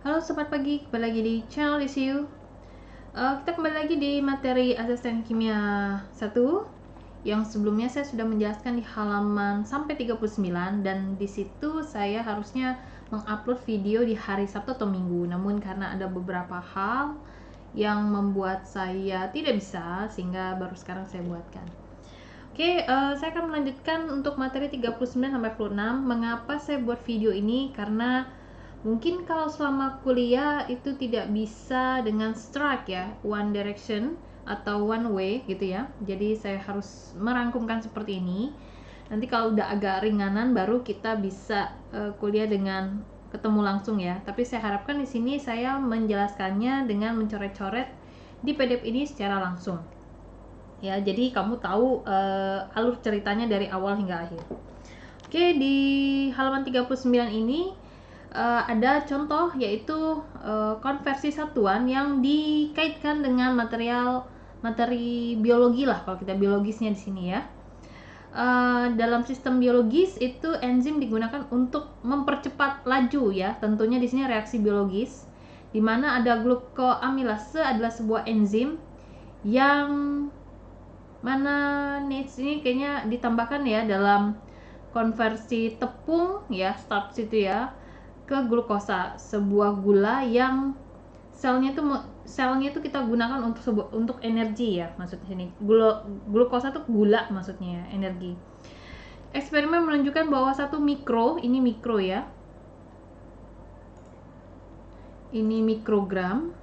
Halo Sobat Pagi, kembali lagi di channel ICU. Kita kembali lagi di materi asisten kimia 1 yang sebelumnya saya sudah menjelaskan di halaman sampai 39, dan di situ saya harusnya mengupload video di hari Sabtu atau Minggu. Namun karena ada beberapa hal yang membuat saya tidak bisa, sehingga baru sekarang saya buatkan. Oke, saya akan melanjutkan untuk materi 39 sampai 46. Mengapa saya buat video ini? Karena mungkin kalau selama kuliah itu tidak bisa dengan strike ya, one direction atau one way gitu ya. Jadi saya harus merangkumkan seperti ini. Nanti kalau udah agak ringanan baru kita bisa kuliah dengan ketemu langsung ya. Tapi saya harapkan di sini saya menjelaskannya dengan mencoret-coret di PDF ini secara langsung. Ya, jadi kamu tahu alur ceritanya dari awal hingga akhir. Oke, di halaman 39 ini ada contoh, yaitu konversi satuan yang dikaitkan dengan materi biologi lah, kalau kita biologisnya di sini ya. Dalam sistem biologis itu enzim digunakan untuk mempercepat laju ya, tentunya di sini reaksi biologis, di mana ada glukoamilase adalah sebuah enzim yang mana nih ini kayaknya ditambahkan ya dalam konversi tepung ya, starch itu ya, ke glukosa, sebuah gula yang selnya itu kita gunakan untuk energi ya, maksudnya sini glukosa itu gula maksudnya, energi. Eksperimen menunjukkan bahwa ini mikro ya, ini mikrogram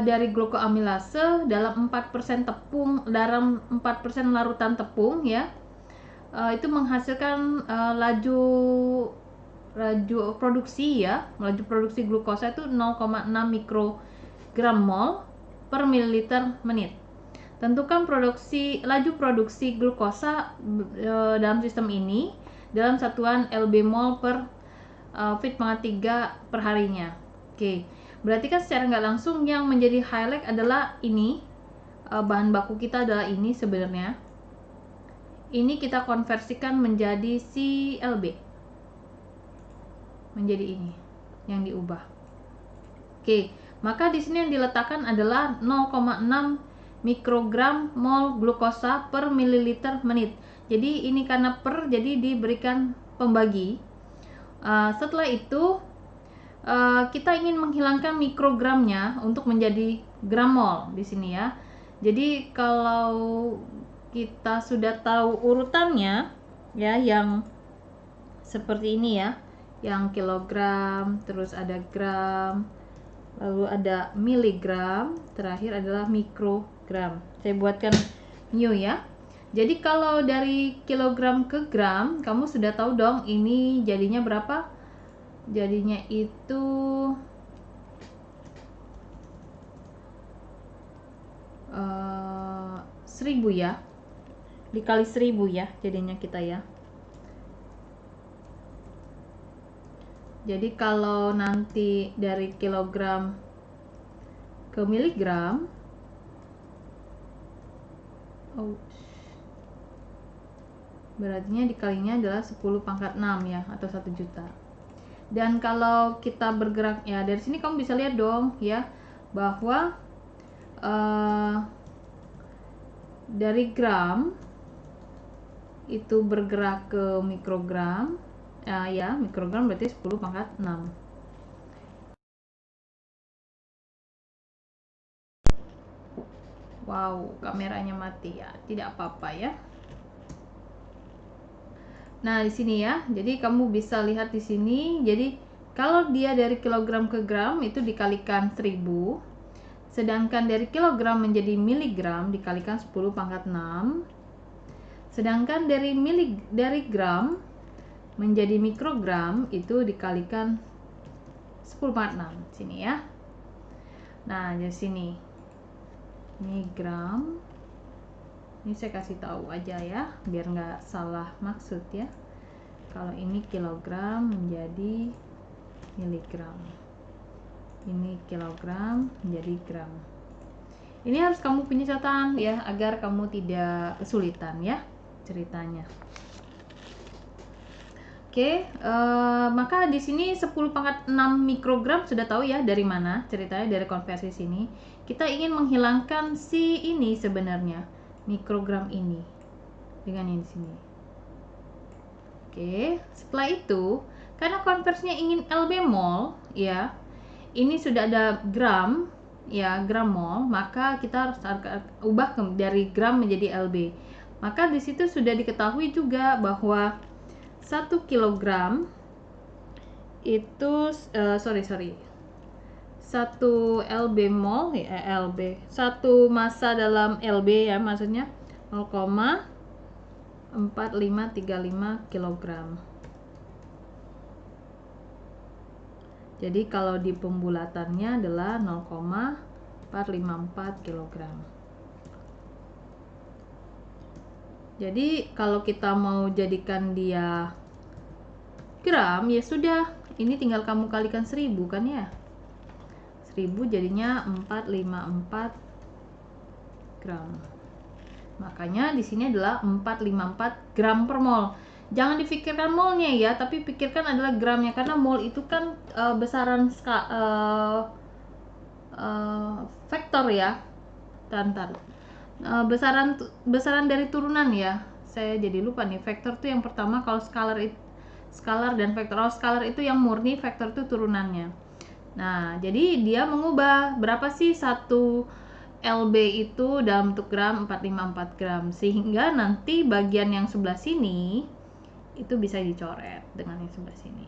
dari glukoamilase dalam 4% dalam 4% larutan tepung ya, itu menghasilkan laju produksi glukosa itu 0,6 mikrogram mol per mililiter menit. Tentukan laju produksi glukosa dalam sistem ini dalam satuan lb mol per feed pangkat 3 per harinya. Oke, berarti kan secara nggak langsung yang menjadi highlight adalah ini, bahan baku kita adalah ini sebenarnya. Ini kita konversikan menjadi CLB, menjadi ini yang diubah. Oke, maka di sini yang diletakkan adalah 0,6 mikrogram mol glukosa per mililiter menit. Jadi ini karena per, jadi diberikan pembagi. Setelah itu kita ingin menghilangkan mikrogramnya untuk menjadi gram mol di sini ya. Jadi kalau kita sudah tahu urutannya ya, yang seperti ini ya, yang kilogram, terus ada gram, lalu ada miligram, terakhir adalah mikrogram. Saya buatkan new ya. Jadi kalau dari kilogram ke gram, kamu sudah tahu dong ini jadinya berapa? Jadinya itu 1000 ya, dikali 1000 ya jadinya kita ya. Jadi kalau nanti dari kilogram ke miligram, berarti dikalinya adalah 10 pangkat 6 ya, atau 1 juta. Dan kalau kita bergerak ya, dari sini kamu bisa lihat dong ya, bahwa dari gram itu bergerak ke mikrogram ya, mikrogram berarti 10 pangkat 6. Wow, kameranya mati ya, tidak apa-apa ya. Nah, di sini ya. Jadi kamu bisa lihat di sini. Jadi kalau dia dari kilogram ke gram itu dikalikan 1000. Sedangkan dari kilogram menjadi miligram dikalikan 10 pangkat 6. Sedangkan dari gram menjadi mikrogram itu dikalikan 10 pangkat 6. Sini ya. Nah, di sini. Ini gram. Ini saya kasih tahu aja ya, biar nggak salah maksud ya. Kalau ini kilogram menjadi miligram, ini kilogram menjadi gram. Ini harus kamu punya catatan ya, agar kamu tidak kesulitan ya ceritanya. Oke, maka di sini 10 pangkat 6 mikrogram sudah tahu ya dari mana ceritanya, dari konversi sini. Kita ingin menghilangkan si ini sebenarnya, mikrogram ini dengan ini sini. Oke, setelah itu karena konversinya ingin lb mol ya, ini sudah ada gram ya, gram mol, maka kita harus ubah dari gram menjadi lb. Maka di situ sudah diketahui juga bahwa 1 kilogram itu 1 lb mol ya, lb 1 massa dalam lb ya, maksudnya 0,4535 kilogram. Jadi kalau di pembulatannya adalah 0,454 kilogram. Jadi kalau kita mau jadikan dia gram ya sudah, ini tinggal kamu kalikan 1000 kan ya, 1000 jadinya 454 gram. Makanya di sini adalah 454 gram per mol. Jangan difikirkan molnya ya, tapi pikirkan adalah gramnya, karena mol itu kan besaran vektor ya, tantar besaran dari turunan ya. Saya jadi lupa nih, vektor itu yang pertama, kalau skalar dan vektor. Kalau skalar itu yang murni, vektor itu turunannya. Nah, jadi dia mengubah berapa sih 1 lb itu dalam bentuk gram, 454 gram, sehingga nanti bagian yang sebelah sini itu bisa dicoret dengan yang sebelah sini.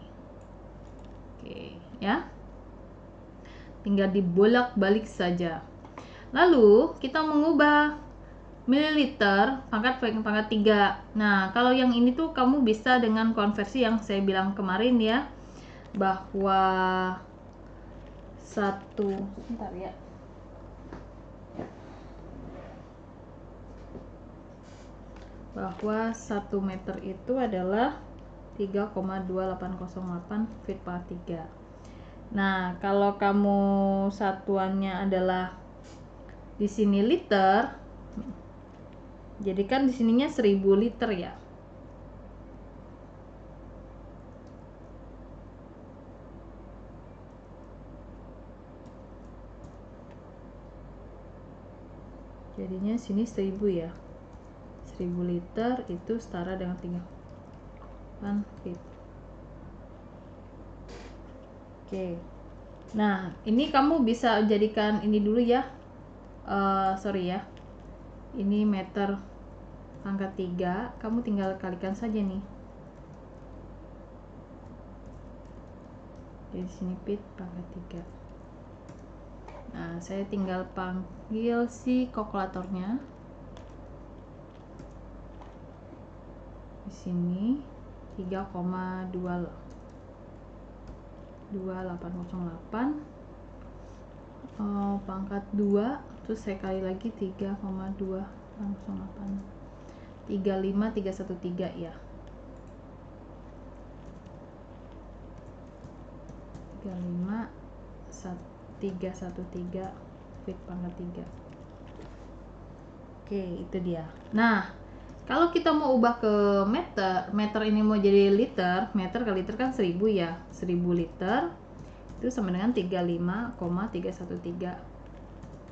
Oke ya, tinggal dibolak-balik saja. Lalu kita mengubah mililiter pangkat 3. Nah, kalau yang ini tuh kamu bisa dengan konversi yang saya bilang kemarin ya, bahwa sebentar ya. Bahwa 1 meter itu adalah 3,2808 feet per 3. Nah, kalau kamu satuannya adalah di sini liter, jadi kan di sininya 1000 liter ya. Jadinya sini 1000 ya. 1000 liter itu setara dengan 3 feet. Oke. Nah, ini kamu bisa jadikan ini dulu ya. Sorry ya. Ini meter pangkat 3, kamu tinggal kalikan saja nih. Jadi sini feet pangkat 3. Nah, saya tinggal panggil si kalkulatornya. Di sini 3,2808 pangkat 2, terus saya kali lagi 3,2808, 35313 ya. 35313 feet pangkat 3. Oke, itu dia. Nah, kalau kita mau ubah ke meter ini mau jadi liter, meter kali liter kan 1000 ya, 1000 liter itu sama dengan 35,313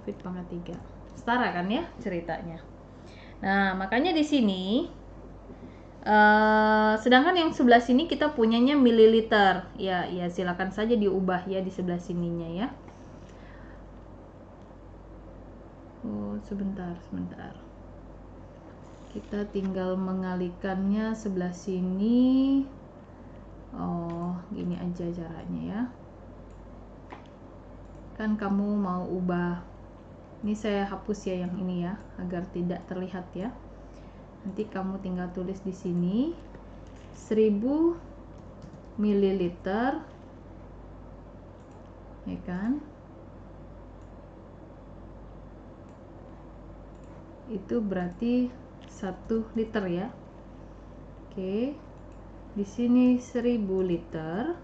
feet pangkat 3. Setara kan ya ceritanya. Nah, makanya di sini sedangkan yang sebelah sini kita punyanya mililiter. Ya silakan saja diubah ya di sebelah sininya ya. Oh, sebentar. Kita tinggal mengalihkannya sebelah sini. Oh, gini aja caranya ya. Kan kamu mau ubah. Ini saya hapus ya yang ini ya, agar tidak terlihat ya. Nanti kamu tinggal tulis di sini 1000 mililiter. Ya kan? Itu berarti 1 liter ya. Oke. Di sini 1000 liter.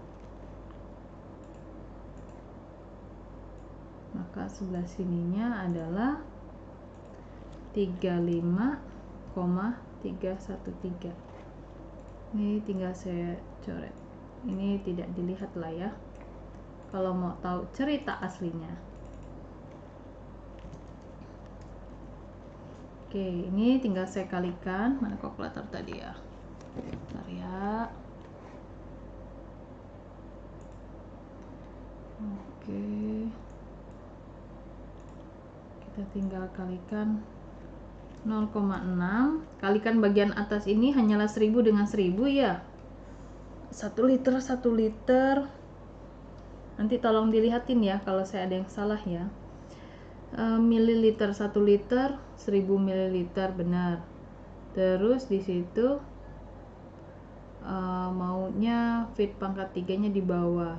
Maka sebelah sininya adalah 35,313. Ini tinggal saya coret. Ini tidak dilihat lah ya, kalau mau tahu cerita aslinya. Oke, ini tinggal saya kalikan. Mana kalkulator tadi ya? Bentar ya. Oke, kita tinggal kalikan 0,6, kalikan bagian atas ini hanyalah 1000 dengan 1000 ya. 1 liter 1 liter. Nanti tolong dilihatin ya kalau saya ada yang salah ya. Mililiter 1 liter 1000 mililiter benar. Terus di situ maunya fit pangkat 3-nya di bawah.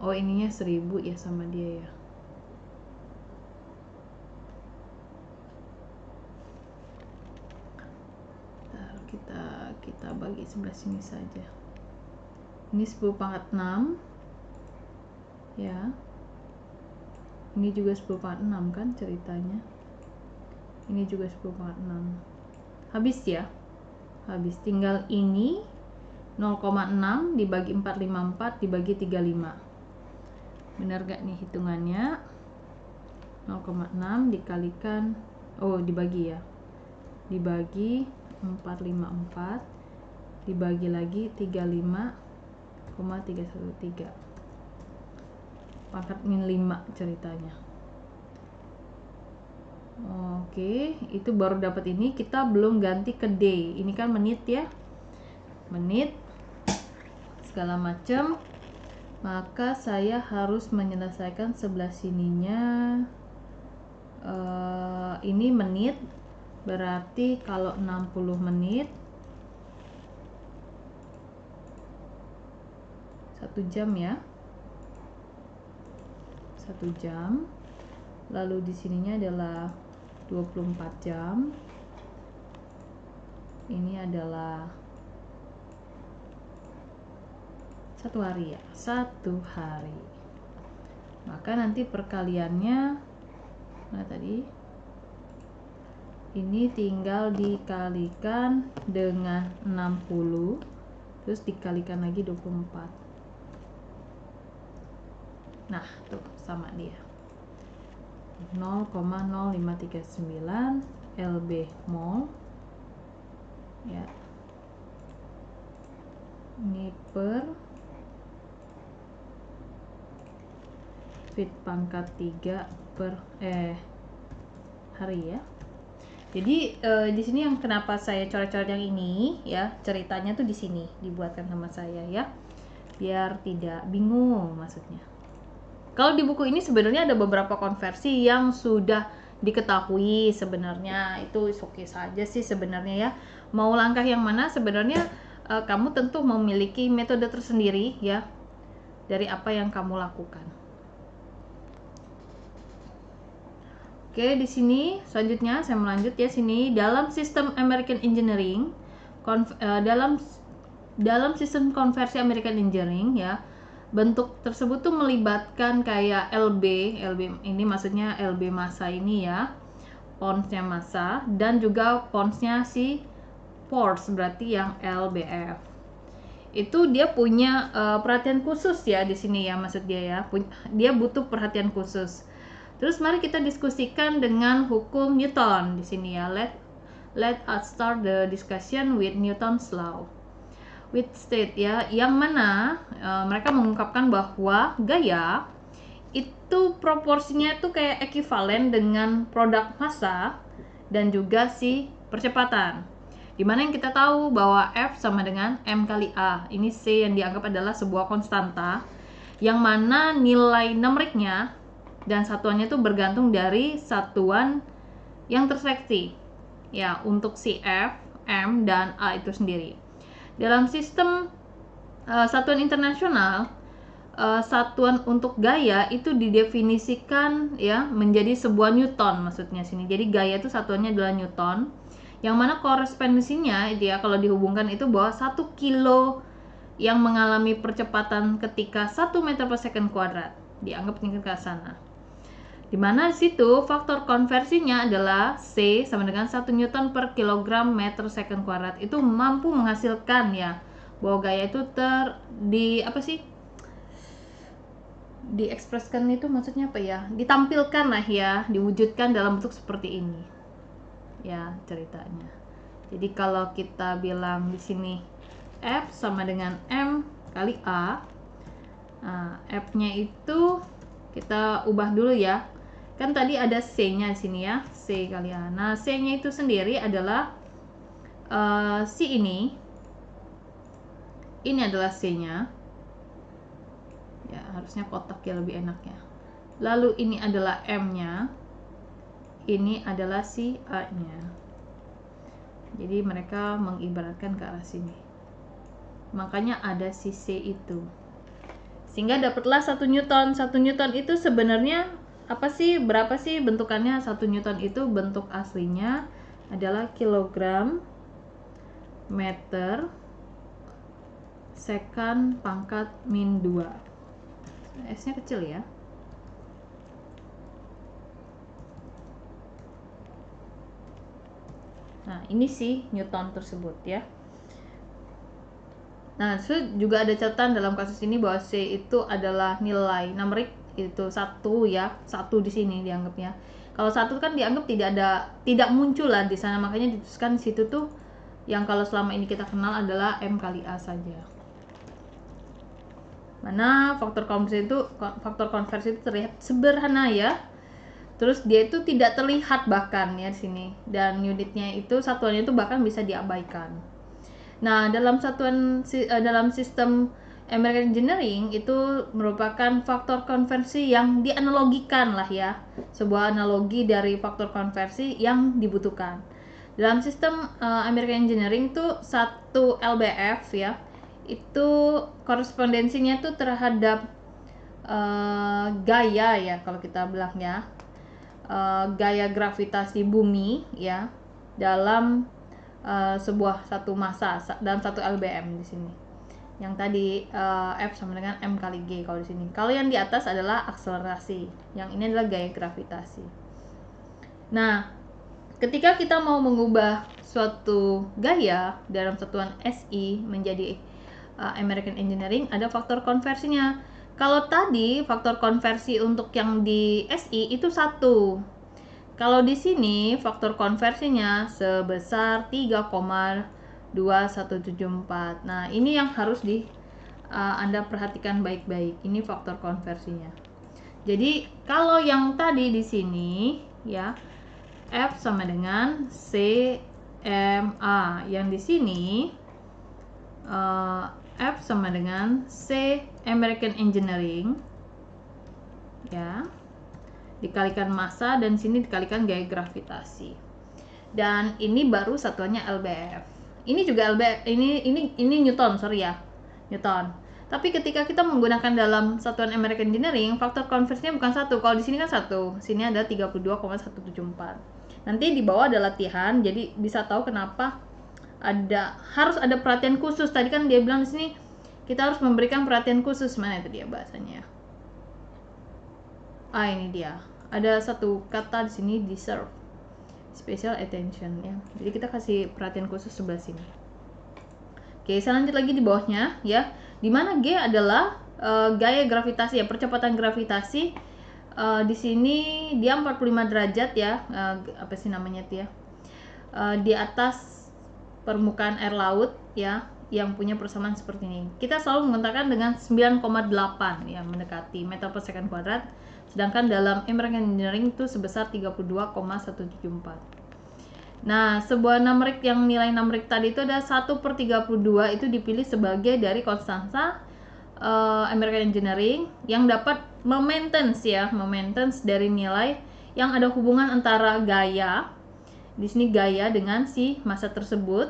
Oh ininya 1000 ya sama dia ya. Bentar, kita bagi sebelah sini saja. Ini 10 pangkat 6 ya. Ini juga 10 pangkat 6 kan ceritanya. Ini juga 10 pangkat 6. Habis ya. Habis, tinggal ini 0,6 dibagi 454 dibagi 35. Benar gak nih hitungannya? 0,6 dikalikan, dibagi ya. Dibagi 454 dibagi lagi 35,313. Pangkat min 5 ceritanya. Oke, itu baru dapat ini, kita belum ganti ke day. Ini kan menit ya. Menit segala macam. Maka saya harus menyelesaikan sebelah sininya. Ini menit, berarti kalau 60 menit 1 jam ya. 1 jam. Lalu di sininya adalah 24 jam. Ini adalah 1 hari ya, 1 hari. Maka nanti perkaliannya mana tadi? Ini tinggal dikalikan dengan 60, terus dikalikan lagi 24. Nah, tuh sama dia. 0,0539 lb mol ya. Ini per fit pangkat 3 per hari ya. Jadi di sini yang kenapa saya coret-coret yang ini ya, ceritanya tuh di sini dibuatkan sama saya ya, biar tidak bingung maksudnya. Kalau di buku ini sebenarnya ada beberapa konversi yang sudah diketahui sebenarnya, itu oke saja sih sebenarnya ya. Mau langkah yang mana sebenarnya kamu tentu memiliki metode tersendiri ya dari apa yang kamu lakukan. Oke, di sini selanjutnya saya melanjut ya. Sini dalam sistem American Engineering, dalam sistem konversi American Engineering ya, bentuk tersebut tuh melibatkan kayak LB ini maksudnya LB massa ini ya, pounds-nya massa, dan juga pounds-nya si force berarti yang LBF. Itu dia punya perhatian khusus ya di sini ya, maksud dia ya, dia butuh perhatian khusus. Terus mari kita diskusikan dengan hukum Newton di sini ya. Let us start the discussion with Newton's law. With state ya, yang mana mereka mengungkapkan bahwa gaya itu proporsinya itu kayak ekivalen dengan produk massa dan juga si percepatan. Dimana yang kita tahu bahwa F sama dengan M kali A. Ini C yang dianggap adalah sebuah konstanta yang mana nilai numeriknya dan satuannya itu bergantung dari satuan yang terseleksi ya, untuk si F, M, dan A itu sendiri. Dalam sistem satuan internasional, satuan untuk gaya itu didefinisikan ya menjadi sebuah Newton maksudnya sini. Jadi gaya itu satuannya adalah Newton, yang mana korespondensinya itu ya kalau dihubungkan itu bahwa 1 kilo yang mengalami percepatan ketika 1 meter per second kuadrat dianggap tingkat ke sana. Di mana di situ faktor konversinya adalah C sama dengan 1 Newton per kilogram meter second kuadrat. Itu mampu menghasilkan ya bahwa gaya itu diekspresikan itu maksudnya apa ya? Ditampilkan lah ya, diwujudkan dalam bentuk seperti ini. Ya, ceritanya. Jadi kalau kita bilang di sini F sama dengan M kali A. Nah, F-nya itu kita ubah dulu ya. Kan tadi ada C-nya di sini ya, C kali A. Nah, C-nya itu sendiri adalah si ini. Ini adalah C-nya. Ya, harusnya kotak ya lebih enak ya. Lalu ini adalah M-nya. Ini adalah si A-nya. Jadi mereka mengibaratkan ke arah sini. Makanya ada si C itu. Sehingga dapatlah 1 Newton. 1 Newton itu sebenarnya berapa sih bentukannya? 1 Newton itu bentuk aslinya adalah kilogram meter second pangkat min 2. S-nya kecil ya. Nah, ini sih Newton tersebut ya. Nah, juga ada catatan dalam kasus ini bahwa C itu adalah nilai numerik itu 1 ya, 1 di sini dianggapnya. Kalau 1 kan dianggap tidak muncul lah di sana, makanya dituliskan di situ tuh yang kalau selama ini kita kenal adalah M kali A saja. Mana faktor konversi itu terlihat sederhana ya. Terus dia itu tidak terlihat bahkan ya di sini, dan unitnya itu satuannya itu bahkan bisa diabaikan. Nah, dalam sistem American Engineering itu merupakan faktor konversi yang dianalogikan lah ya, sebuah analogi dari faktor konversi yang dibutuhkan. Dalam sistem American Engineering itu 1 lbf ya, itu korespondensinya tuh terhadap gaya ya, kalau kita bilang ya, gaya gravitasi bumi ya dalam sebuah satu massa dalam 1 lbm di sini. Yang tadi F sama dengan M kali G kalau di sini. Kalau yang di atas adalah akselerasi, yang ini adalah gaya gravitasi. Nah, ketika kita mau mengubah suatu gaya dalam satuan SI menjadi American Engineering, ada faktor konversinya. Kalau tadi faktor konversi untuk yang di SI itu 1. Kalau di sini faktor konversinya sebesar 3,2174. Nah, ini yang harus Anda perhatikan baik-baik. Ini faktor konversinya. Jadi, kalau yang tadi di sini ya, F sama dengan CMA. Yang di sini F sama dengan C American Engineering ya, dikalikan massa, dan sini dikalikan gaya gravitasi. Dan ini baru satuannya lbf. Ini juga lbf, ini Newton, sorry ya, Newton. Tapi ketika kita menggunakan dalam satuan American Engineering, faktor konversinya bukan 1. Kalau di sini kan 1, sini ada 32,174. Nanti di bawah ada latihan, jadi bisa tahu kenapa harus ada perhatian khusus. Tadi kan dia bilang di sini kita harus memberikan perhatian khusus. Mana itu dia bahasanya? Ini dia. Ada satu kata di sini, deserve special attention ya. Jadi kita kasih perhatian khusus sebelah sini. Oke, saya lanjut lagi di bawahnya ya. Dimana G adalah gaya gravitasi ya, percepatan gravitasi. Di sini dia 45 derajat ya. Apa sih namanya itu ya? Di atas permukaan air laut ya, yang punya persamaan seperti ini. Kita selalu menggunakan dengan 9,8 ya, mendekati meter per second kuadrat. Sedangkan dalam American Engineering itu sebesar 32,174. Nah, sebuah numerik yang nilai numerik tadi itu ada 1/32 itu dipilih sebagai dari konstanta American Engineering yang dapat maintenance dari nilai yang ada hubungan antara gaya, di sini gaya dengan si massa tersebut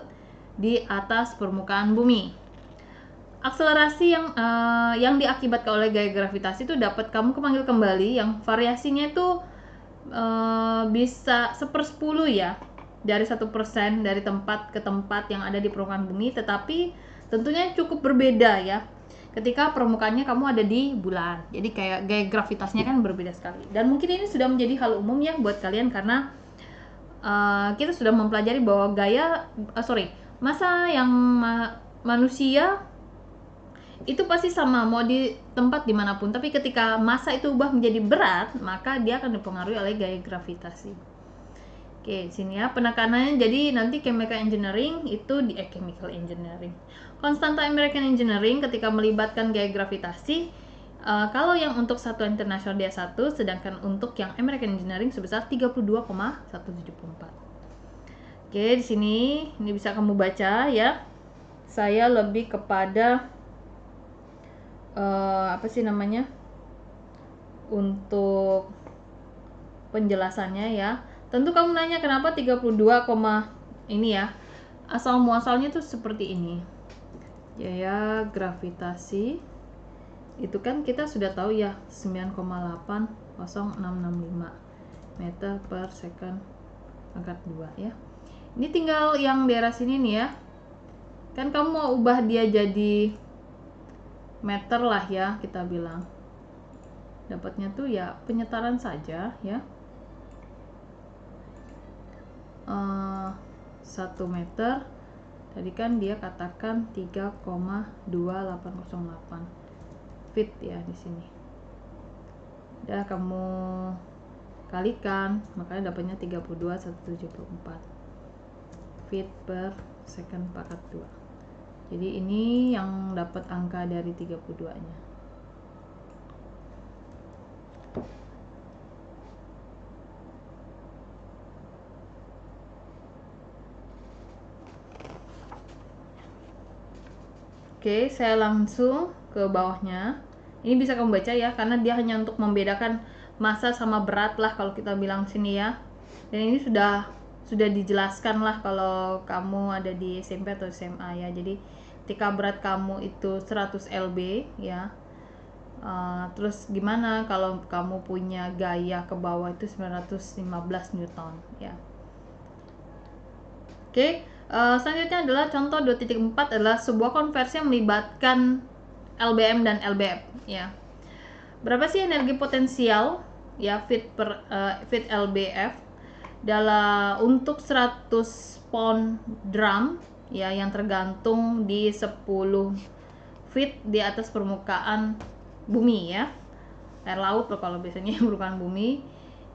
di atas permukaan bumi. Akselerasi yang diakibatkan oleh gaya gravitasi itu dapat kamu kepanggil kembali, yang variasinya itu bisa 1/10 ya, dari 1% dari tempat ke tempat yang ada di permukaan bumi, tetapi tentunya cukup berbeda ya. ketika permukaannya kamu ada di bulan. Jadi kayak gaya gravitasinya kan berbeda sekali. Dan mungkin ini sudah menjadi hal umum ya buat kalian karena kita sudah mempelajari bahwa massa yang manusia itu pasti sama mau di tempat dimanapun, tapi ketika massa itu ubah menjadi berat, maka dia akan dipengaruhi oleh gaya gravitasi. Oke, sini ya penekanannya. Jadi nanti chemical engineering itu di chemical engineering, konstanta American engineering ketika melibatkan gaya gravitasi, kalau yang untuk satuan internasional dia 1, sedangkan untuk yang American engineering sebesar 32,174. Oke, di sini ini bisa kamu baca ya. Saya lebih kepada untuk penjelasannya ya. Tentu kamu nanya kenapa 32, ini ya. Asal muasalnya tuh seperti ini. Gaya gravitasi itu kan kita sudah tahu ya 9,80665 meter per second pangkat 2 ya. Ini tinggal yang daerah sini nih ya. Kan kamu mau ubah dia jadi meter lah ya, kita bilang. Dapatnya tuh ya penyetaran saja ya. 1 meter tadi kan dia katakan 3,2808 feet ya di sini. Udah kamu kalikan, makanya dapatnya 32,174 feet per second pangkat 2. Jadi ini yang dapat angka dari 32-nya. Oke, saya langsung ke bawahnya. Ini bisa kamu baca ya, karena dia hanya untuk membedakan massa sama berat lah kalau kita bilang sini ya. Dan ini sudah dijelaskan lah kalau kamu ada di SMP atau SMA ya. Jadi ketika berat kamu itu 100 lb ya. Terus gimana kalau kamu punya gaya ke bawah itu 915 Newton ya. Oke. Selanjutnya adalah contoh 2.4 adalah sebuah konversi yang melibatkan LBM dan LBF ya. Berapa sih energi potensial ya fit LBF untuk 100 pound drum ya yang tergantung di 10 feet di atas permukaan bumi ya. Air laut loh kalau biasanya permukaan bumi,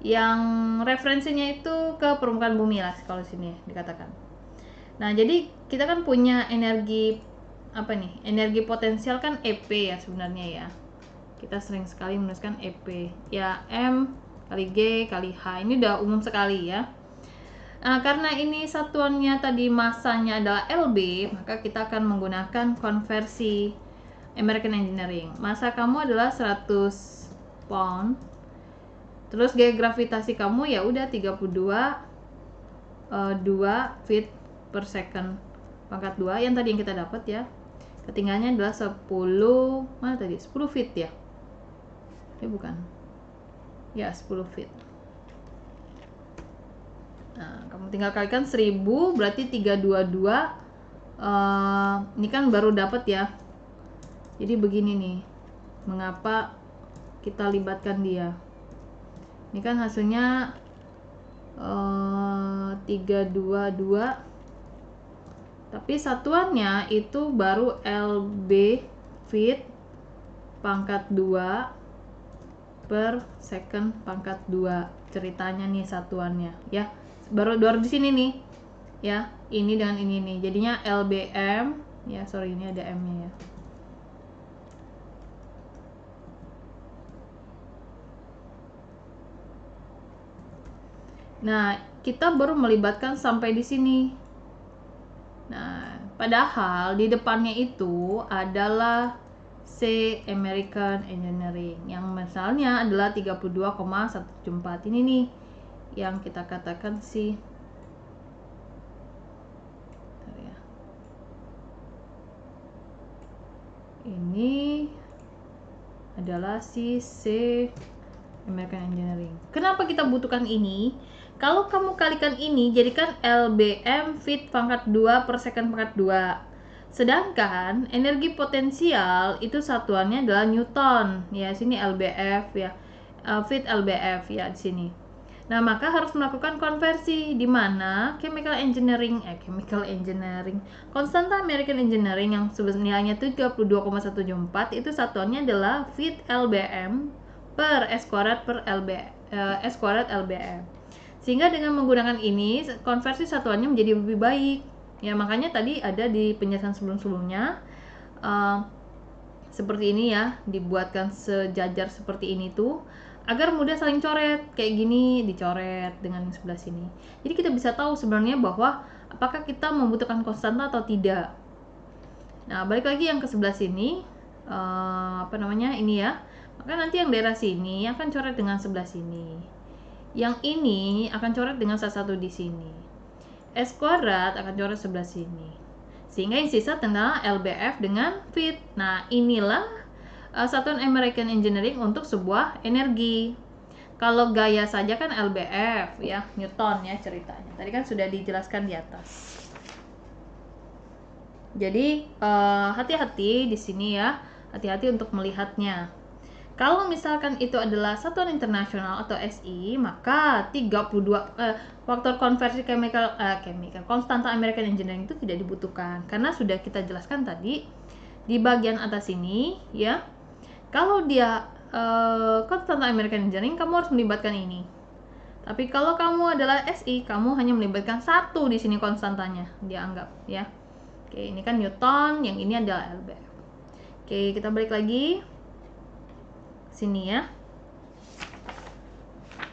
yang referensinya itu ke permukaan bumi lah kalau sini dikatakan. Nah, jadi kita kan punya energi energi potensial kan EP ya sebenarnya ya. Kita sering sekali menuliskan EP ya, M kali G kali H. Ini udah umum sekali ya. Nah, karena ini satuannya tadi massanya adalah LB, maka kita akan menggunakan konversi American Engineering. Massa kamu adalah 100 pound. Terus gaya gravitasi kamu ya udah 32 2 feet per second pangkat 2 yang tadi yang kita dapat ya. Ketinggiannya adalah 10 feet ya. Bukan. Ya, 10 feet. Nah, kamu tinggal kalikan 1000 berarti 322. Ini kan baru dapat ya. Jadi begini nih. Mengapa kita libatkan dia? Ini kan hasilnya 322, tapi satuannya itu baru LB feet pangkat 2 per second pangkat 2 ceritanya nih satuannya ya. Baru di sini nih ya, ini dengan ini nih jadinya LBM ya. Ini ada M nya ya. Nah, kita baru melibatkan sampai di sini. Nah, padahal di depannya itu adalah C American Engineering yang misalnya adalah 32,174. Ini nih yang kita katakan si ini adalah si C American Engineering. Kenapa kita butuhkan ini? Kalau kamu kalikan ini, jadikan LBM feet pangkat 2 per second pangkat 2. Sedangkan energi potensial itu satuannya adalah Newton. Ya, sini lbf ya. Fit lbf ya di sini. Nah, maka harus melakukan konversi di mana chemical engineering, konstanta American Engineering yang nilainya 32,174 itu satuannya adalah Fit lbm per S kuadrat lbm. Sehingga dengan menggunakan ini, konversi satuannya menjadi lebih baik. Ya, makanya tadi ada di penjelasan sebelum-sebelumnya seperti ini ya, dibuatkan sejajar seperti ini tuh agar mudah saling coret, kayak gini dicoret dengan sebelah sini. Jadi kita bisa tahu sebenarnya bahwa apakah kita membutuhkan konstanta atau tidak. Nah, balik lagi yang ke sebelah sini, ini ya. Maka nanti yang daerah sini akan coret dengan sebelah sini. Yang ini akan coret dengan salah satu di sini. S kuadrat akan coret sebelah sini. Sehingga yang sisa adalah LBF dengan Fit. Nah, inilah satuan American Engineering untuk sebuah energi. Kalau gaya saja kan LBF ya, Newton ya ceritanya. Tadi kan sudah dijelaskan di atas. Jadi hati-hati di sini ya, hati-hati untuk melihatnya. Kalau misalkan itu adalah satuan internasional atau SI, maka 32 faktor konversi chemical konstanta American Engineering itu tidak dibutuhkan karena sudah kita jelaskan tadi di bagian atas ini ya. Kalau dia konstanta American Engineering, kamu harus melibatkan ini. Tapi kalau kamu adalah SI, kamu hanya melibatkan satu di sini konstantanya, dianggap ya. Oke, ini kan Newton, yang ini adalah LBF. Oke, kita balik lagi sini ya.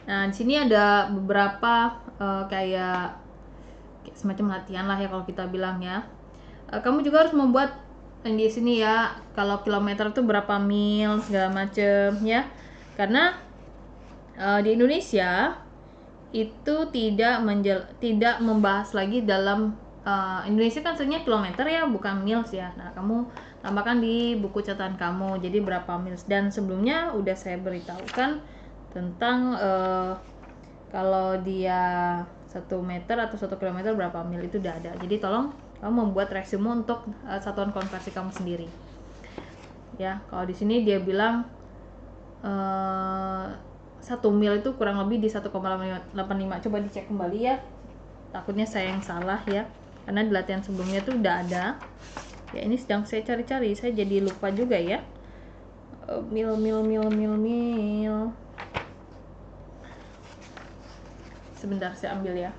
Nah, di sini ada beberapa kayak semacam latihan lah ya kalau kita bilang ya. Kamu juga harus membuat di sini ya, kalau kilometer itu berapa mil segala macem ya. Karena di Indonesia itu tidak membahas lagi dalam Indonesia kan sebenarnya kilometer ya, bukan mils ya. Nah, kamu tambahkan di buku catatan kamu jadi berapa mils, dan sebelumnya udah saya beritahukan tentang kalau dia 1 meter atau 1 kilometer berapa mil itu udah ada. Jadi tolong kamu membuat resume untuk satuan konversi kamu sendiri ya. Kalau di sini dia bilang 1 mil itu kurang lebih di 1,85. Coba dicek kembali ya, takutnya saya yang salah ya, karena di latihan sebelumnya tuh udah ada ya. Ini sedang saya cari-cari, saya jadi lupa juga ya. Mil. Sebentar saya ambil ya.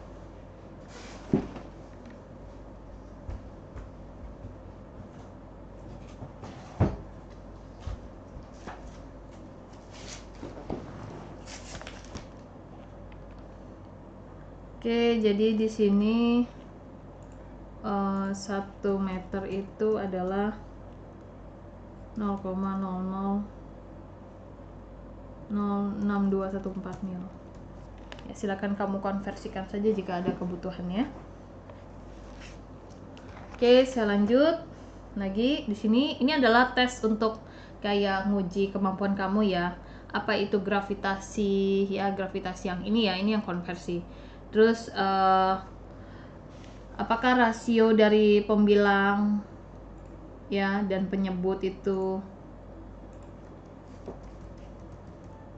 Oke, jadi di sini 1 meter itu adalah 0,00062114 mil. Ya, silakan kamu konversikan saja jika ada kebutuhannya. Oke, saya lanjut lagi di sini. Ini adalah tes untuk kayak nguji kemampuan kamu ya. Apa itu gravitasi ya, gravitasi yang ini ya, ini yang konversi. Terus apakah rasio dari pembilang ya dan penyebut itu,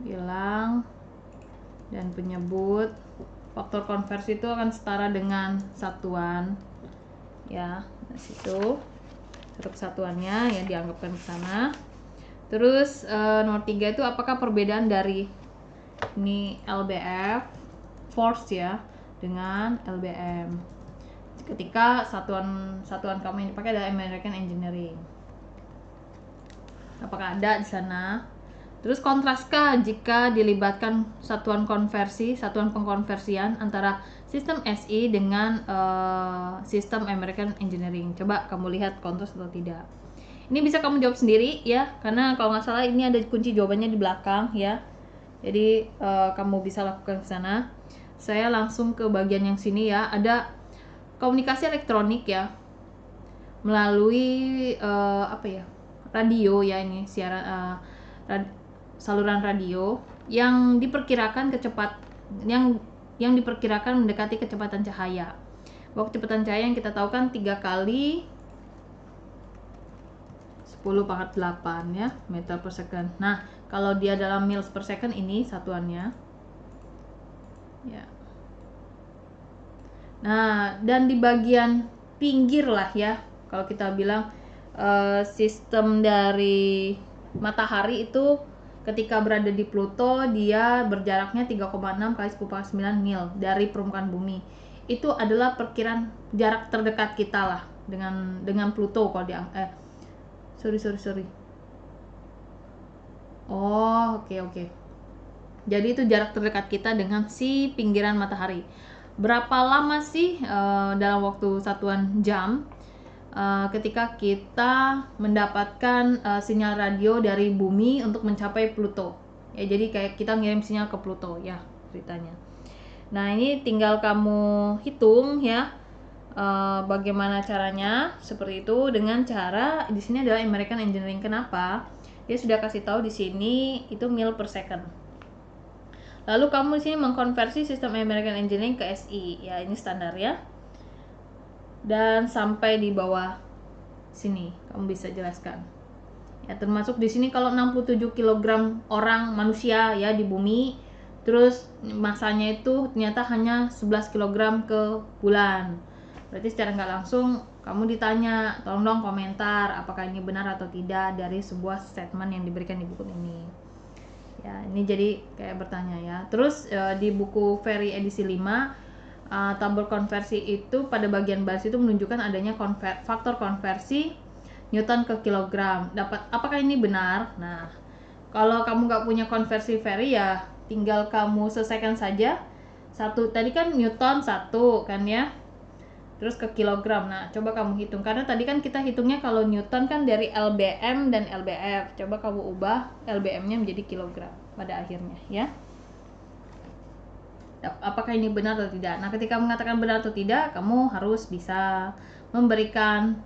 bilang dan penyebut, faktor konversi itu akan setara dengan satuan ya. Nah, situ satu kesatuannya yang dianggapkan ke sana. Terus nomor 3 itu apakah perbedaan dari ini LBF force ya dengan LBM ketika satuan kamu yang dipakai adalah American Engineering, apakah ada di sana. Terus kontraskah jika dilibatkan satuan pengkonversian antara sistem SI dengan sistem American Engineering. Coba kamu lihat kontras atau tidak. Ini bisa kamu jawab sendiri ya, karena kalau nggak salah ini ada kunci jawabannya di belakang ya. Jadi kamu bisa lakukan ke sana. Saya langsung ke bagian yang sini ya. Ada komunikasi elektronik ya, melalui radio ya, ini siaran saluran radio yang diperkirakan yang diperkirakan mendekati kecepatan cahaya. Bahwa kecepatan cahaya yang kita tahu kan 3 kali 10⁻8 ya, meter per second. Nah, kalau dia dalam mils per second ini satuannya. Ya. Nah, dan di bagian pinggir lah ya, kalau kita bilang sistem dari matahari itu ketika berada di Pluto dia berjaraknya 3,6 kali 10⁻9 mil dari permukaan bumi. Itu adalah perkiraan jarak terdekat kita lah dengan Pluto kalau sorry. Oh, oke. Jadi itu jarak terdekat kita dengan si pinggiran matahari. Berapa lama sih dalam waktu satuan jam ketika kita mendapatkan sinyal radio dari bumi untuk mencapai Pluto? Ya, jadi kayak kita ngirim sinyal ke Pluto ya ceritanya. Nah, ini tinggal kamu hitung ya. Bagaimana caranya seperti itu dengan cara di sini adalah American Engineering. Kenapa? Dia sudah kasih tahu di sini itu mil per second. Lalu kamu di sini mengkonversi sistem American Engineering ke SI. Ya, ini standar ya. Dan sampai di bawah sini kamu bisa jelaskan. Ya, termasuk di sini kalau 67 kg orang manusia ya di bumi, terus masanya itu ternyata hanya 11 kg ke bulan. Berarti secara nggak langsung kamu ditanya, tolong dong komentar apakah ini benar atau tidak dari sebuah statement yang diberikan di buku ini. Ya, ini jadi kayak bertanya ya. Terus di buku Ferry edisi 5 tabel konversi itu pada bagian baris itu menunjukkan adanya faktor konversi Newton ke kilogram. Apakah ini benar? Nah, kalau kamu nggak punya konversi Ferry ya tinggal kamu selesaikan saja. Satu tadi kan Newton 1 kan ya. Terus ke kilogram. Nah, coba kamu hitung karena tadi kan kita hitungnya kalau Newton kan dari LBM dan LBF. Coba kamu ubah LBM-nya menjadi kilogram pada akhirnya ya. Apakah ini benar atau tidak? Nah, ketika mengatakan benar atau tidak, kamu harus bisa memberikan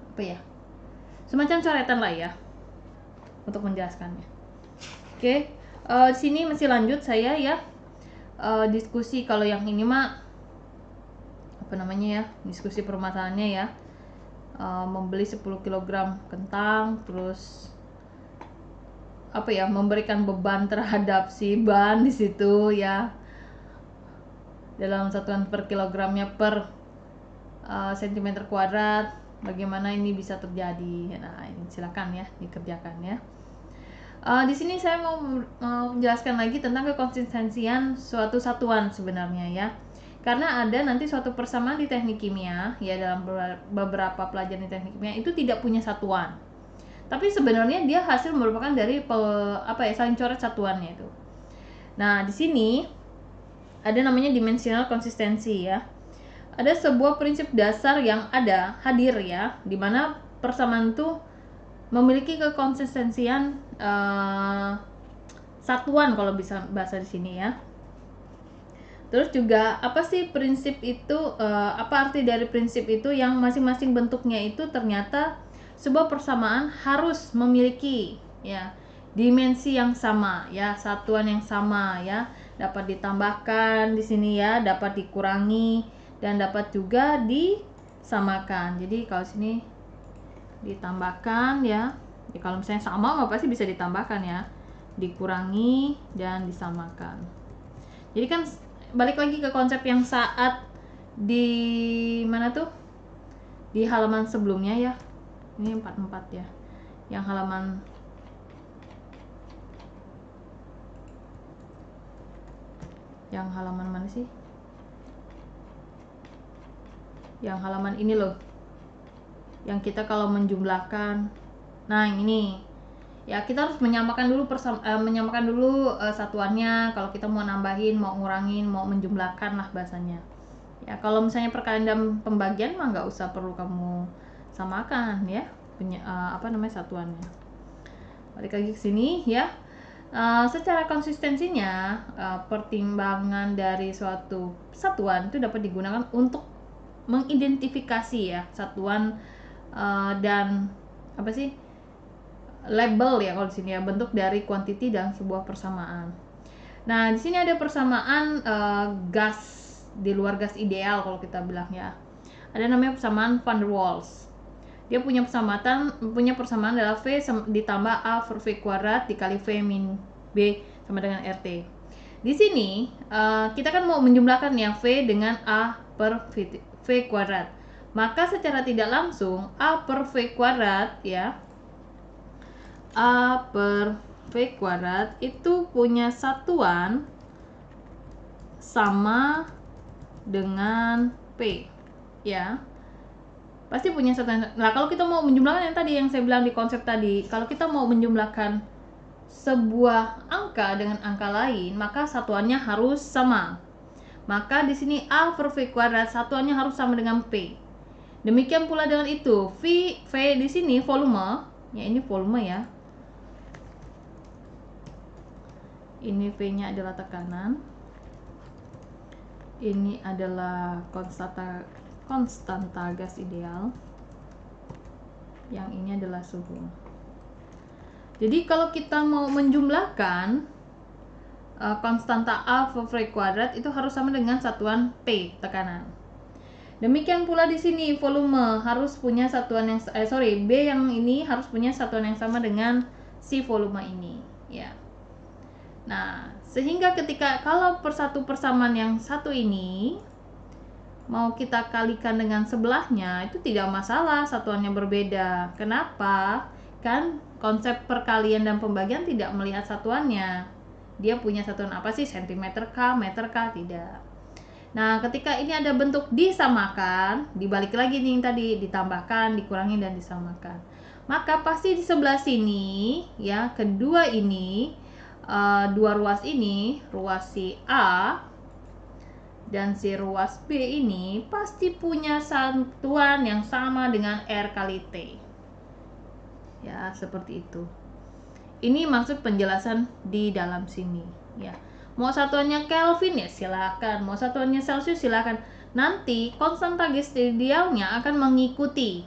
semacam coretan lah ya untuk menjelaskannya. Oke, di sini masih lanjut saya ya diskusi. Kalau yang ini mah diskusi permasalahannya ya, membeli 10 kg kentang, terus memberikan beban terhadap si ban di situ ya. Dalam satuan per kilogramnya per sentimeter kuadrat, bagaimana ini bisa terjadi? Nah, ini silakan ya dikerjakan ya. Di sini saya mau menjelaskan lagi tentang kekonsistensian suatu satuan sebenarnya ya, karena ada nanti suatu persamaan di teknik kimia ya, dalam beberapa pelajaran di teknik kimia itu tidak punya satuan, tapi sebenarnya dia hasil merupakan dari saling coret satuannya itu. Nah, di sini ada namanya dimensional konsistensi ya. Ada sebuah prinsip dasar yang hadir ya, di mana persamaan itu memiliki kekonsistensian satuan kalau bisa bahasa di sini ya. Terus juga apa sih prinsip itu? Apa arti dari prinsip itu? Yang masing-masing bentuknya itu ternyata sebuah persamaan harus memiliki ya dimensi yang sama ya, satuan yang sama ya. Dapat ditambahkan di sini ya, dapat dikurangi dan dapat juga disamakan. Jadi kalau sini ditambahkan ya, kalau misalnya sama pasti bisa ditambahkan ya, dikurangi dan disamakan. Jadi kan balik lagi ke konsep yang saat di mana tuh, di halaman sebelumnya ya, ini 44 ya, yang halaman mana sih? Yang halaman ini loh, yang kita kalau menjumlahkan, nah ini ya kita harus menyamakan dulu satuannya. Kalau kita mau nambahin, mau ngurangin, mau menjumlahkan lah bahasanya ya. Kalau misalnya perkalian dan pembagian mah nggak usah perlu kamu samakan ya satuannya. Balik lagi ke sini ya. Secara konsistensinya, pertimbangan dari suatu satuan itu dapat digunakan untuk mengidentifikasi ya satuan dan label ya kalau di sini ya, bentuk dari kuantiti dan sebuah persamaan. Nah, di sini ada persamaan gas di luar gas ideal kalau kita bilang ya. Ada namanya persamaan van der Waals. Dia punya persamaan adalah V ditambah A per V kuadrat dikali V min B sama dengan RT. Di sini kita kan mau menjumlahkan ya V dengan A per V kuadrat. Maka secara tidak langsung A per V kuadrat ya, A per V kuadrat itu punya satuan sama dengan P ya. Pasti punya satuan. Nah, kalau kita mau menjumlahkan yang tadi yang saya bilang di konsep tadi, kalau kita mau menjumlahkan sebuah angka dengan angka lain, maka satuannya harus sama. Maka di sini A per V kuadrat satuannya harus sama dengan P. Demikian pula dengan itu, V di sini volume, ya ini volume ya. Ini V-nya adalah tekanan. Ini adalah konstanta gas ideal. Yang ini adalah suhu. Jadi kalau kita mau menjumlahkan konstanta A per V kuadrat itu harus sama dengan satuan P, tekanan. Demikian pula di sini volume harus punya satuan yang B yang ini harus punya satuan yang sama dengan si volume ini ya. Nah, sehingga kalau persatu persamaan yang satu ini mau kita kalikan dengan sebelahnya itu tidak masalah satuannya berbeda. Kenapa? Kan konsep perkalian dan pembagian tidak melihat satuannya. Dia punya satuan apa sih? Sentimeter K, meter K, tidak. Nah, ketika ini ada bentuk disamakan, dibalik lagi nih yang tadi, ditambahkan, dikurangi, dan disamakan. Maka pasti di sebelah sini, ya, kedua ini, dua ruas ini, ruas si A dan si ruas B ini, pasti punya satuan yang sama dengan R kali T. Ya, seperti itu. Ini maksud penjelasan di dalam sini, ya. Mau satuannya Kelvin ya silakan, mau satuannya Celsius silakan. Nanti konstanta gas idealnya akan mengikuti.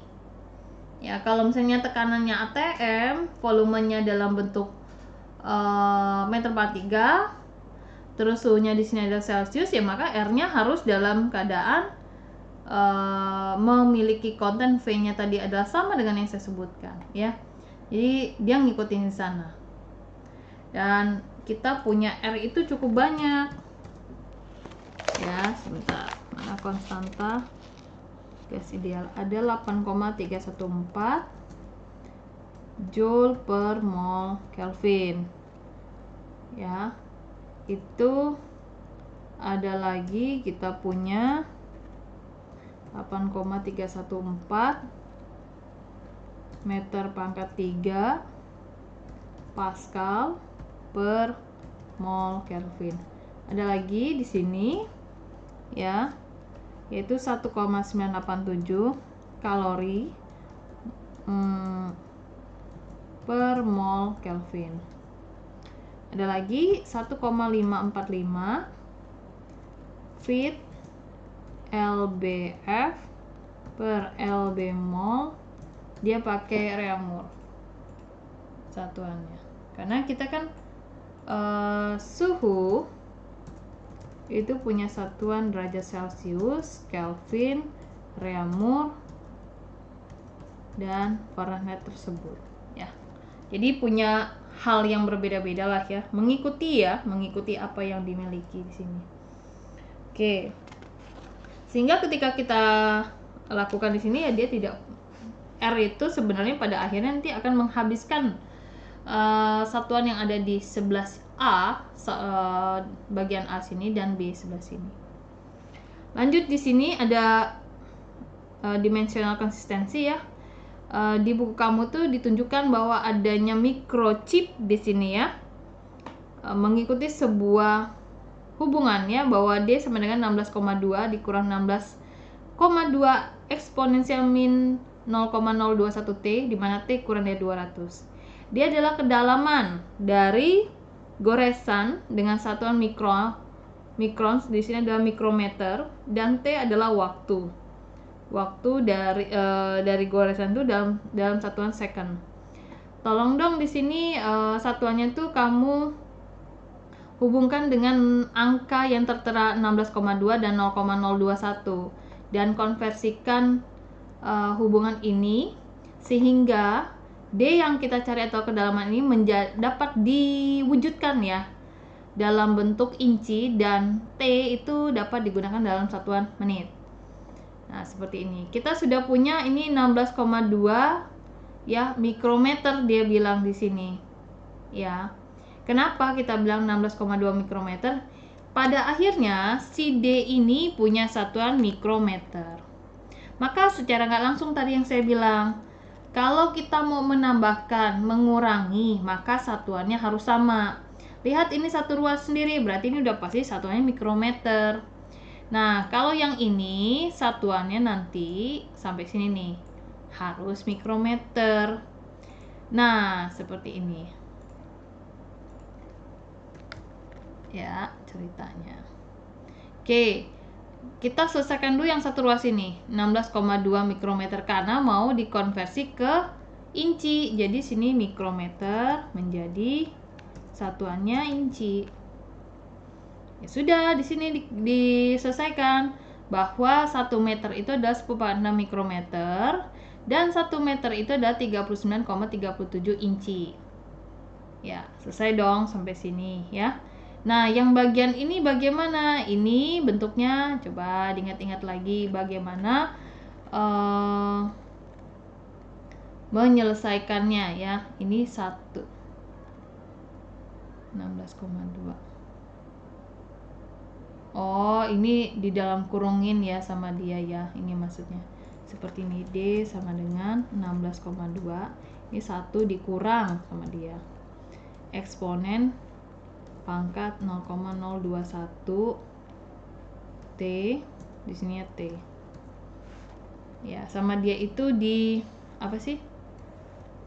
Ya, kalau misalnya tekanannya atm, volumenya dalam bentuk meter per 3, terus suhunya di sini adalah Celsius, ya maka R-nya harus dalam keadaan memiliki konten V-nya tadi adalah sama dengan yang saya sebutkan, ya. Jadi dia ngikutin di sana. Dan kita punya R itu cukup banyak ya. Sebentar, mana konstanta gas ideal? Ada 8,314 Joule per mol Kelvin ya. Itu ada lagi, kita punya 8,314 meter pangkat 3 Pascal per mol Kelvin. Ada lagi di sini ya, yaitu 1,987 kalori per mol Kelvin. Ada lagi 1,545 feet lbf per lb mol. Dia pakai reaumur satuannya, karena kita kan suhu itu punya satuan derajat Celcius, Kelvin, reaumur, dan Fahrenheit tersebut ya. Jadi punya hal yang berbeda-beda lah ya, mengikuti apa yang dimiliki di sini. Oke. Sehingga ketika kita lakukan di sini ya, dia tidak, R itu sebenarnya pada akhirnya nanti akan menghabiskan satuan yang ada di sebelah A, bagian A sini, dan B sebelah sini. Lanjut, di sini ada dimensional konsistensi ya. Di buku kamu tuh ditunjukkan bahwa adanya microchip di sini ya, mengikuti sebuah hubungannya bahwa D sama dengan 16,2 dikurang 16,2 eksponensial min 0,021 T, di mana T kurang dari 200. Dia adalah kedalaman dari goresan dengan satuan mikron, di sini adalah mikrometer, dan T adalah waktu. Waktu dari goresan itu dalam satuan second. Tolong dong di sini satuannya tuh kamu hubungkan dengan angka yang tertera 16,2 dan 0,021 dan konversikan hubungan ini sehingga D yang kita cari atau kedalaman ini dapat diwujudkan ya dalam bentuk inci, dan T itu dapat digunakan dalam satuan menit. Nah, seperti ini. Kita sudah punya ini 16,2 ya mikrometer dia bilang di sini. Ya. Kenapa kita bilang 16,2 mikrometer? Pada akhirnya si D ini punya satuan mikrometer. Maka secara nggak langsung tadi yang saya bilang, kalau kita mau menambahkan, mengurangi, maka satuannya harus sama. Lihat ini satu ruas sendiri, berarti ini udah pasti satuannya mikrometer. Nah, kalau yang ini satuannya nanti sampai sini nih, harus mikrometer. Nah, seperti ini. Ya, ceritanya. Oke, kita selesaikan dulu yang satu ruas ini, 16,2 mikrometer, karena mau dikonversi ke inci. Jadi sini mikrometer menjadi satuannya inci. Ya sudah, di sini diselesaikan bahwa 1 meter itu adalah 10/6 mikrometer dan 1 meter itu adalah 39,37 inci. Ya, selesai dong sampai sini ya. Nah, yang bagian ini bagaimana? Ini bentuknya coba diingat-ingat lagi bagaimana menyelesaikannya ya. Ini 16,2. Oh, ini di dalam kurungin ya sama dia ya. Ini maksudnya. Seperti ini, D sama dengan 16,2. Ini 1 dikurang sama dia. Eksponen pangkat 0,021 T, di sini ya T. Ya, sama dia itu di apa sih?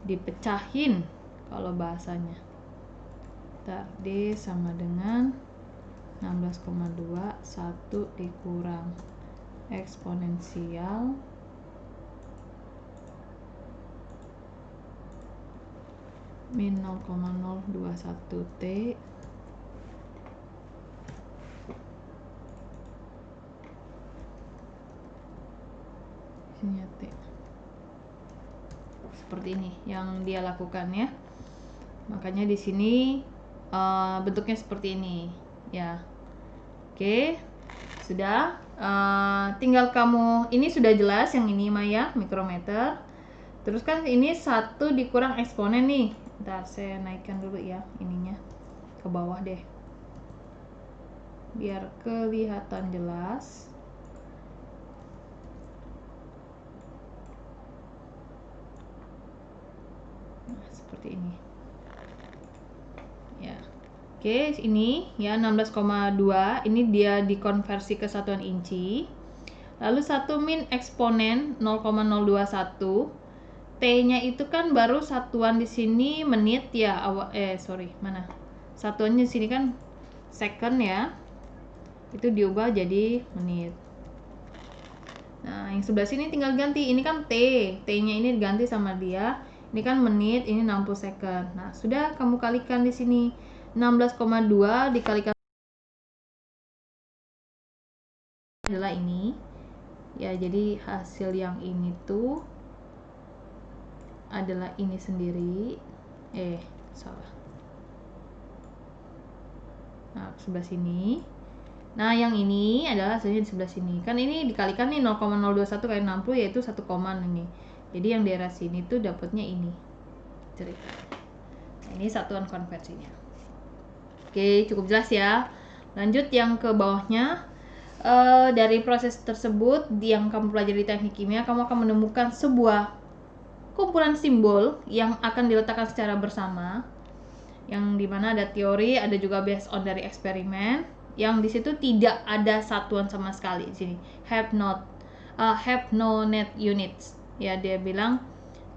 Dipecahin kalau bahasanya. Bentar, D sama dengan 16,2, 1 dikurang eksponensial min 0,021 T sini T. Seperti ini yang dia lakukan ya. Makanya di sini bentuknya seperti ini ya. Oke, sudah. Tinggal kamu, ini sudah jelas yang ini Maya, mikrometer. Terus kan ini 1 dikurang eksponen nih. Bentar, saya naikkan dulu ya ininya ke bawah deh, biar kelihatan jelas. Nah, seperti ini ya. Oke, ini ya 16,2, ini dia dikonversi ke satuan inci. Lalu 1 min eksponen 0,021. T-nya itu kan baru satuan di sini menit ya, mana? Satuannya di sini kan second ya. Itu diubah jadi menit. Nah, yang sebelah sini tinggal ganti. Ini kan T. T-nya ini diganti sama dia. Ini kan menit, ini 60 second. Nah, sudah kamu kalikan di sini. 16,2 dikalikan adalah ini. Ya, jadi hasil yang ini tuh adalah ini sendiri. Salah. Nah, sebelah sini. Nah, yang ini adalah hasilnya di sebelah sini. Kan ini dikalikan nih 0,021 kali 60 yaitu 1 koman ini. Jadi yang daerah sini tuh dapatnya ini. Cerita. Nah, ini satuan konversinya. Oke, cukup jelas ya. Lanjut yang ke bawahnya. Dari proses tersebut yang kamu pelajari di teknik kimia, kamu akan menemukan sebuah kumpulan simbol yang akan diletakkan secara bersama, yang dimana ada teori, ada juga based on dari eksperimen, yang di situ tidak ada satuan sama sekali di sini. Have no net units. Ya, dia bilang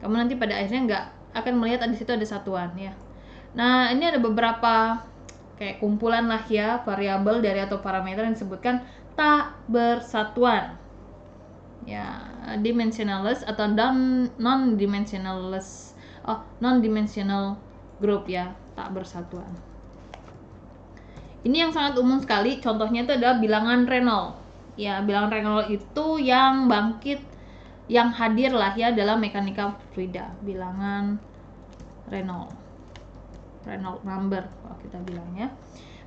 kamu nanti pada akhirnya nggak akan melihat di situ ada satuan ya. Nah, ini ada beberapa kayak kumpulan lah ya, variabel dari atau parameter yang disebutkan tak bersatuan. Ya, dimensionless atau non-dimensional group ya, tak bersatuan. Ini yang sangat umum sekali, contohnya itu adalah bilangan Reynolds. Ya, bilangan Reynolds itu yang bangkit yang hadir lah ya dalam mekanika fluida, bilangan Reynolds number kalau kita bilangnya,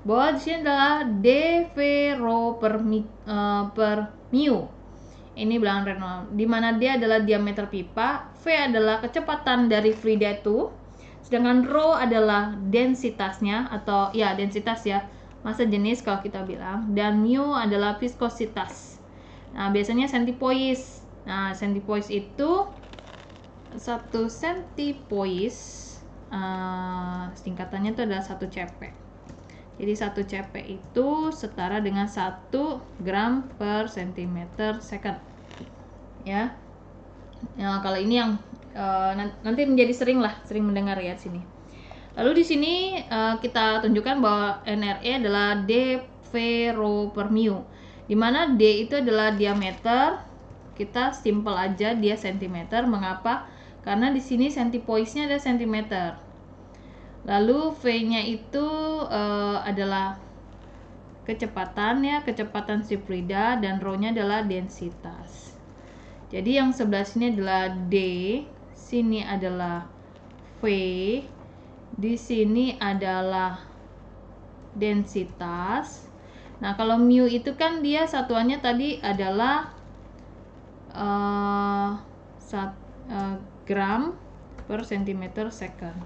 bahwa di sini adalah dV rho per mu. Ini bilangan Reynolds, di mana D adalah diameter pipa, V adalah kecepatan dari fluida itu, sedangkan rho adalah densitasnya atau ya densitas ya, massa jenis kalau kita bilang, dan mu adalah viskositas. Nah, biasanya centipoise. Nah, centipoise itu 1 centipoise singkatannya itu adalah 1 cp. Jadi 1 cp itu setara dengan 1 gram per centimeter second. Ya. Nah, kalau ini yang nanti menjadi sering mendengar ya di sini. Lalu di sini kita tunjukkan bahwa NRE adalah dV rho per mu, di mana D itu adalah diameter. Kita simple aja dia cm. Mengapa? Karena di sini centipoise-nya ada cm. Lalu V-nya itu adalah kecepatan ya, kecepatan si fluida, dan rho-nya adalah densitas. Jadi yang sebelah sini adalah D, sini adalah V, di sini adalah densitas. Nah, kalau mu itu kan dia satuannya tadi adalah gram per centimeter second.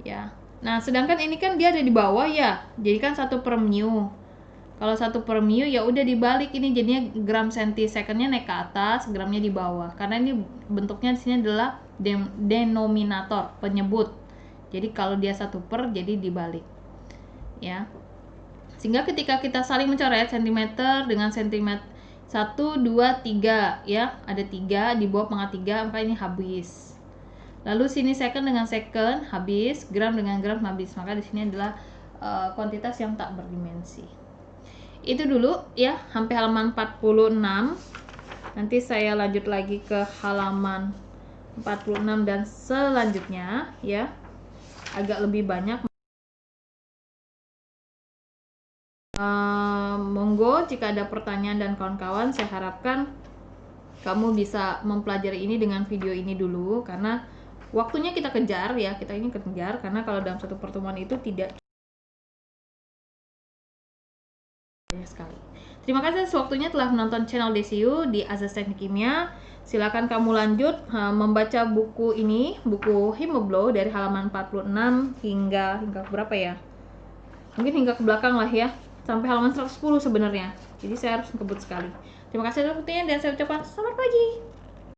Ya. Nah, sedangkan ini kan dia ada di bawah ya. Jadi kan 1 per mu. Kalau 1 per mu ya udah dibalik, ini jadinya gram senti secondnya naik ke atas, gramnya di bawah. Karena ini bentuknya di sini adalah denominator, penyebut. Jadi kalau dia 1 per jadi dibalik. Ya. Sehingga ketika kita saling mencoret cm dengan cm 1, 2, 3 ya, ada 3 di bawah pangkat 3, maka ini habis. Lalu sini second dengan second habis, gram dengan gram habis. Maka di sini adalah kuantitas yang tak berdimensi. Itu dulu ya, sampai halaman 46. Nanti saya lanjut lagi ke halaman 46 dan selanjutnya ya. Agak lebih banyak. Monggo jika ada pertanyaan dan kawan-kawan, saya harapkan kamu bisa mempelajari ini dengan video ini dulu, karena waktunya kita kejar ya, kita ini kejar, karena kalau dalam satu pertemuan itu tidak banyak sekali. Terima kasih atas waktunya telah menonton channel DCU di Azas Teknik Kimia. Silakan kamu lanjut membaca buku ini, buku Hemoblow dari halaman 46 hingga berapa ya? Mungkin hingga ke belakang lah ya. Sampai halaman 110 sebenarnya. Jadi saya harus ngebut sekali. Terima kasih atas waktunya dan saya ucapkan selamat pagi.